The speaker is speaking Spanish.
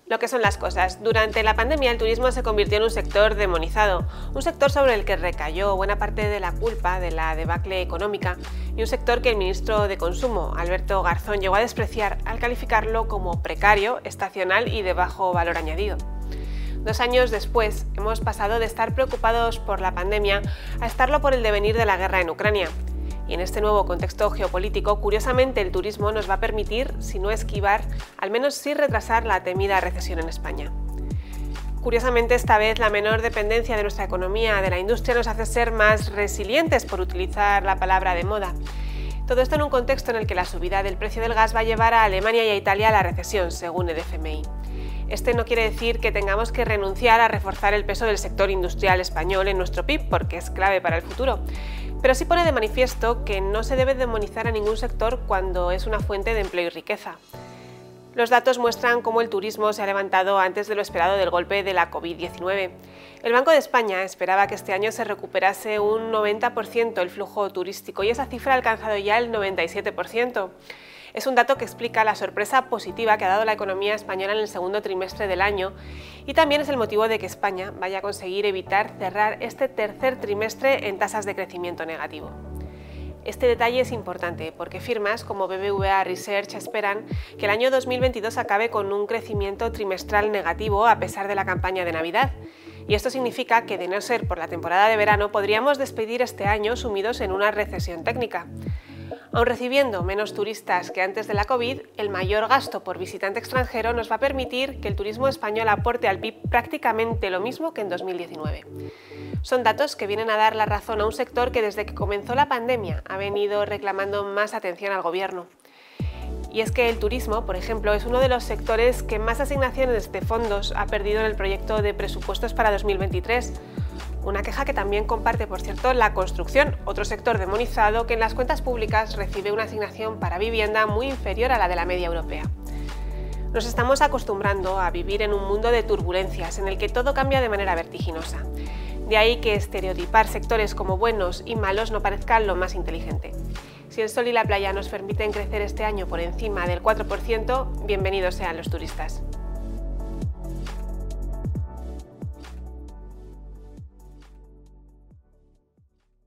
Lo que son las cosas. Durante la pandemia el turismo se convirtió en un sector demonizado, un sector sobre el que recayó buena parte de la culpa de la debacle económica y un sector que el ministro de Consumo, Alberto Garzón, llegó a despreciar al calificarlo como precario, estacional y de bajo valor añadido. 2 años después, hemos pasado de estar preocupados por la pandemia a estarlo por el devenir de la guerra en Ucrania. Y en este nuevo contexto geopolítico, curiosamente, el turismo nos va a permitir, si no esquivar, al menos sí retrasar la temida recesión en España. Curiosamente, esta vez la menor dependencia de nuestra economía de la industria nos hace ser más resilientes, por utilizar la palabra de moda. Todo esto en un contexto en el que la subida del precio del gas va a llevar a Alemania y a Italia a la recesión, según el FMI. Este no quiere decir que tengamos que renunciar a reforzar el peso del sector industrial español en nuestro PIB, porque es clave para el futuro. Pero sí pone de manifiesto que no se debe demonizar a ningún sector cuando es una fuente de empleo y riqueza. Los datos muestran cómo el turismo se ha levantado antes de lo esperado del golpe de la COVID-19. El Banco de España esperaba que este año se recuperase un 90% el flujo turístico y esa cifra ha alcanzado ya el 97%. Es un dato que explica la sorpresa positiva que ha dado la economía española en el segundo trimestre del año y también es el motivo de que España vaya a conseguir evitar cerrar este tercer trimestre en tasas de crecimiento negativo. Este detalle es importante porque firmas como BBVA Research esperan que el año 2022 acabe con un crecimiento trimestral negativo a pesar de la campaña de Navidad. Y esto significa que, de no ser por la temporada de verano, podríamos despedir este año sumidos en una recesión técnica. Aun recibiendo menos turistas que antes de la COVID, el mayor gasto por visitante extranjero nos va a permitir que el turismo español aporte al PIB prácticamente lo mismo que en 2019. Son datos que vienen a dar la razón a un sector que desde que comenzó la pandemia ha venido reclamando más atención al gobierno. Y es que el turismo, por ejemplo, es uno de los sectores que más asignaciones de fondos ha perdido en el proyecto de presupuestos para 2023. Una queja que también comparte, por cierto, la construcción, otro sector demonizado que en las cuentas públicas recibe una asignación para vivienda muy inferior a la de la media europea. Nos estamos acostumbrando a vivir en un mundo de turbulencias en el que todo cambia de manera vertiginosa. De ahí que estereotipar sectores como buenos y malos no parezca lo más inteligente. Si el sol y la playa nos permiten crecer este año por encima del 4%, bienvenidos sean los turistas.